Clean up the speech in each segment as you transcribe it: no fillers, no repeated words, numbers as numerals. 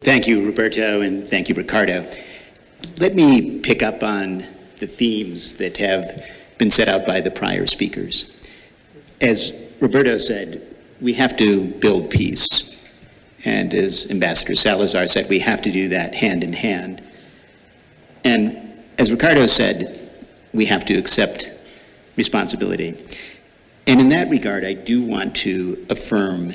Thank you, Roberto, and thank you, Ricardo. Let me pick up on the themes that have been set out by the prior speakers. As Roberto said, we have to build peace. And as Ambassador Salazar said, we have to do that hand in hand. And as Ricardo said, we have to accept responsibility. And in that regard, I do want to affirm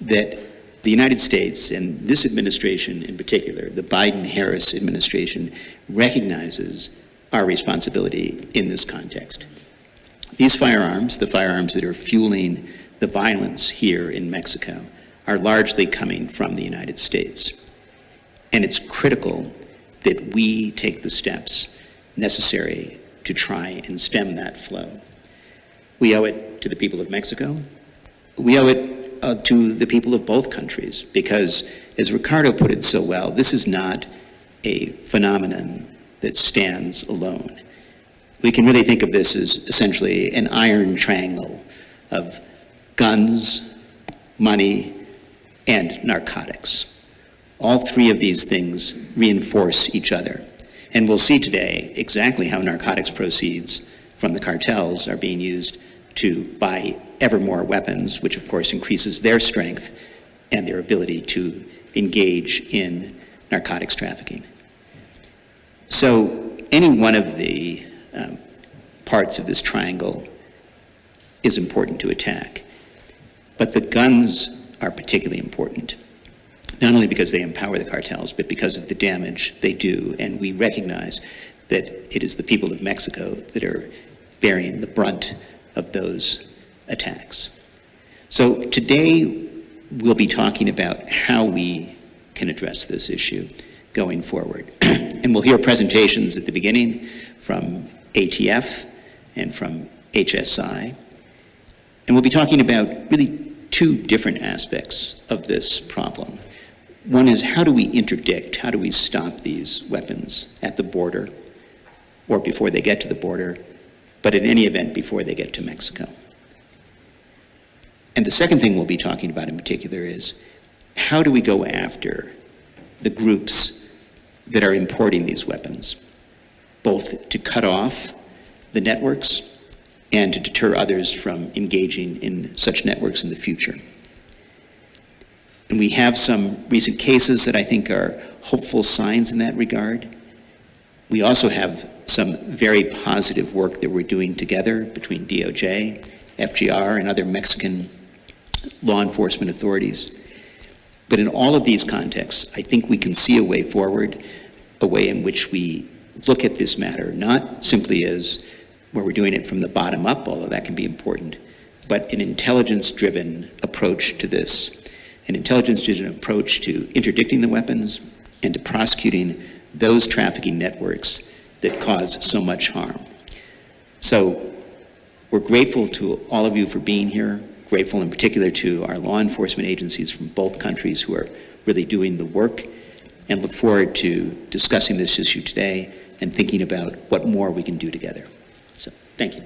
that the United States, and this administration in particular, the Biden-Harris administration, recognizes our responsibility in this context. These firearms, the firearms that are fueling the violence here in Mexico, are largely coming from the United States. And it's critical that we take the steps necessary to try and stem that flow. We owe it to the people of Mexico. We owe it to the people of both countries, because, as Ricardo put it so well, this is not a phenomenon that stands alone. We can really think of this as essentially an iron triangle of guns, money, and narcotics. All three of these things reinforce each other. And we'll see today exactly how narcotics proceeds from the cartels are being used to buy ever more weapons, which of course increases their strength and their ability to engage in narcotics trafficking. So any one of the parts of this triangle is important to attack. But the guns are particularly important, not only because they empower the cartels, but because of the damage they do. And we recognize that it is the people of Mexico that are bearing the brunt of those attacks. So today we'll be talking about how we can address this issue going forward. And we'll hear presentations at the beginning from ATF and from HSI. And we'll be talking about really two different aspects of this problem. One is, how do we interdict, how do we stop these weapons at the border, or before they get to the border, but in any event before they get to Mexico? And the second thing we'll be talking about in particular is, how do we go after the groups that are importing these weapons, both to cut off the networks and to deter others from engaging in such networks in the future. And we have some recent cases that I think are hopeful signs in that regard. We also have some very positive work that we're doing together between DOJ, FGR, and other Mexican law enforcement authorities. But in all of these contexts, I think we can see a way forward, a way in which we look at this matter, not simply as where we're doing it from the bottom up, although that can be important, but an intelligence-driven approach to this, an intelligence-driven approach to interdicting the weapons and to prosecuting those trafficking networks that cause so much harm. So we're grateful to all of you for being here, grateful in particular to our law enforcement agencies from both countries who are really doing the work, and look forward to discussing this issue today and thinking about what more we can do together. So, thank you.